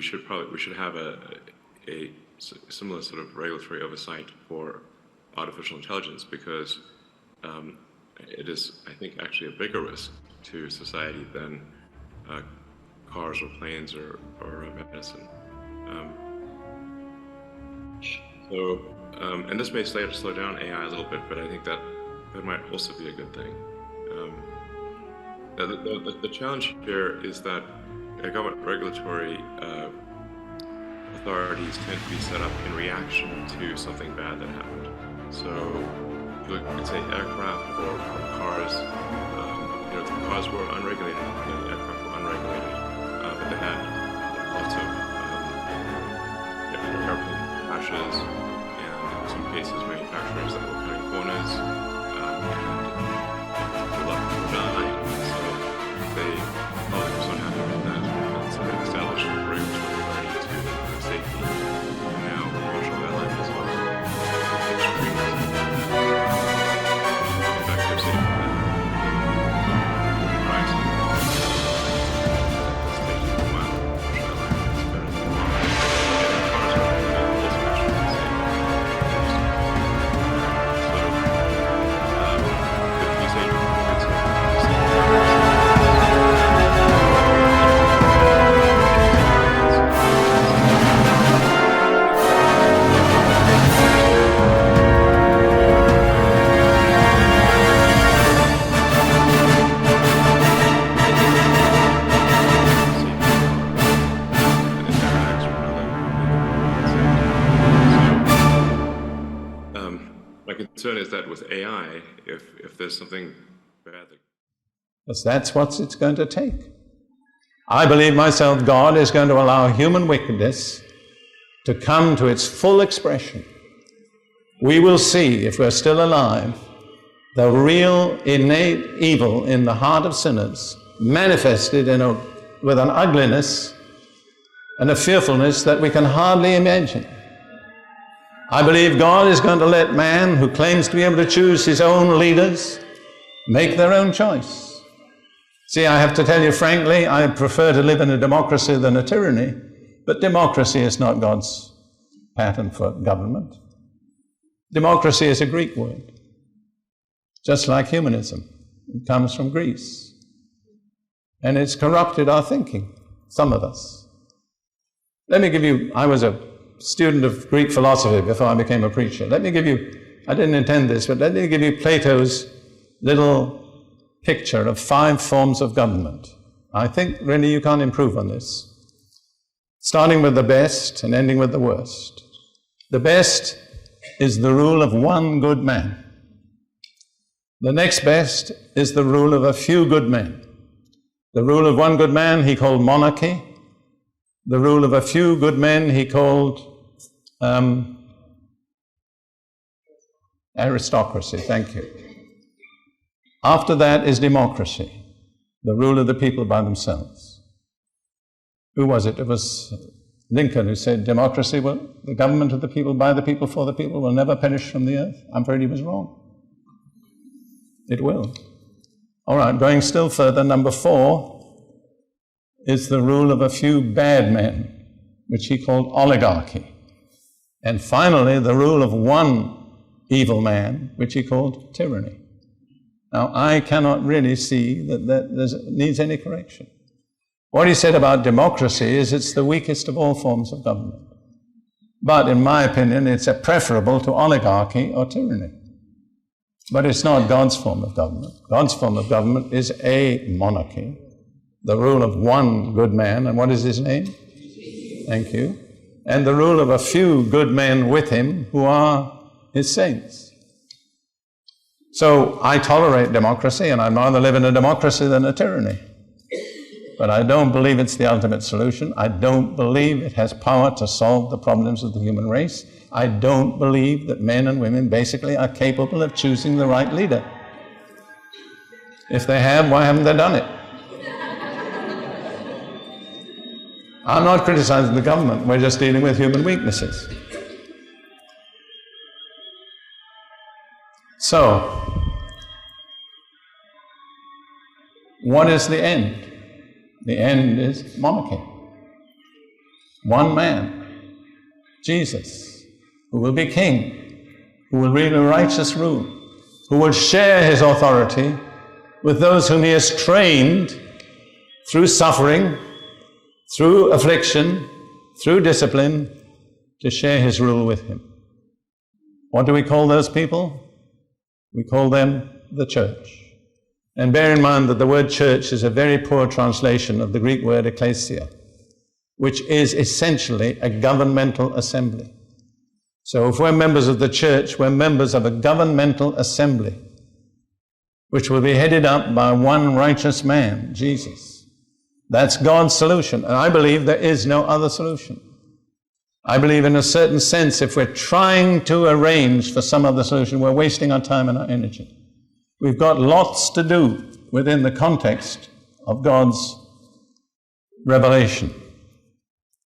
we should have a similar sort of regulatory oversight for artificial intelligence, because it is, I think, actually a bigger risk to society than cars or planes or medicine. And this may slow down AI a little bit, but I think that might also be a good thing. The challenge here is that government regulatory authorities tend to be set up in reaction to something bad that happened. So if you look at, say, aircraft or cars, the cars were unregulated, the aircraft were unregulated, but they had lots of airplane crashes, and in some cases manufacturers that were cutting corners, and people were dying. So they probably were so happy with that. And so they established a regulatory authority to safety. And now commercial airlines are extremely effective safety. Concern is that with AI, if there's something bad, because that's what it's going to take. I believe myself God is going to allow human wickedness to come to its full expression. We will see, if we're still alive, the real innate evil in the heart of sinners manifested with an ugliness and a fearfulness that we can hardly imagine. I believe God is going to let man, who claims to be able to choose his own leaders, make their own choice. See, I have to tell you frankly, I prefer to live in a democracy than a tyranny, but democracy is not God's pattern for government. Democracy is a Greek word, just like humanism. It comes from Greece. And it's corrupted our thinking, some of us. Let me give you, I was a student of Greek philosophy before I became a preacher. Let me give you, I didn't intend this, but let me give you Plato's little picture of 5 forms of government. I think really you can't improve on this. Starting with the best and ending with the worst. The best is the rule of one good man. The next best is the rule of a few good men. The rule of one good man he called monarchy. The rule of a few good men he called aristocracy. Thank you. After that is democracy, the rule of the people by themselves. Who was it? It was Lincoln who said democracy, the government of the people, by the people, for the people, will never perish from the earth. I'm afraid he was wrong. It will. All right, going still further, number 4 is the rule of a few bad men, which he called oligarchy. And finally, the rule of one evil man, which he called tyranny. Now, I cannot really see that needs any correction. What he said about democracy is it's the weakest of all forms of government. But in my opinion, it's preferable to oligarchy or tyranny. But it's not God's form of government. God's form of government is a monarchy, the rule of one good man, and what is his name? Thank you. And the rule of a few good men with him who are his saints. So I tolerate democracy, and I'd rather live in a democracy than a tyranny. But I don't believe it's the ultimate solution. I don't believe it has power to solve the problems of the human race. I don't believe that men and women basically are capable of choosing the right leader. If they have, why haven't they done it? I'm not criticizing the government. We're just dealing with human weaknesses. So, what is the end? The end is monarchy. One man, Jesus, who will be king, who will reign a righteous rule, who will share his authority with those whom he has trained through suffering, through affliction, through discipline, to share his rule with him. What do we call those people? We call them the church. And bear in mind that the word church is a very poor translation of the Greek word ecclesia, which is essentially a governmental assembly. So if we're members of the church, we're members of a governmental assembly, which will be headed up by one righteous man, Jesus. That's God's solution, and I believe there is no other solution. I believe in a certain sense, if we're trying to arrange for some other solution, we're wasting our time and our energy. We've got lots to do within the context of God's revelation.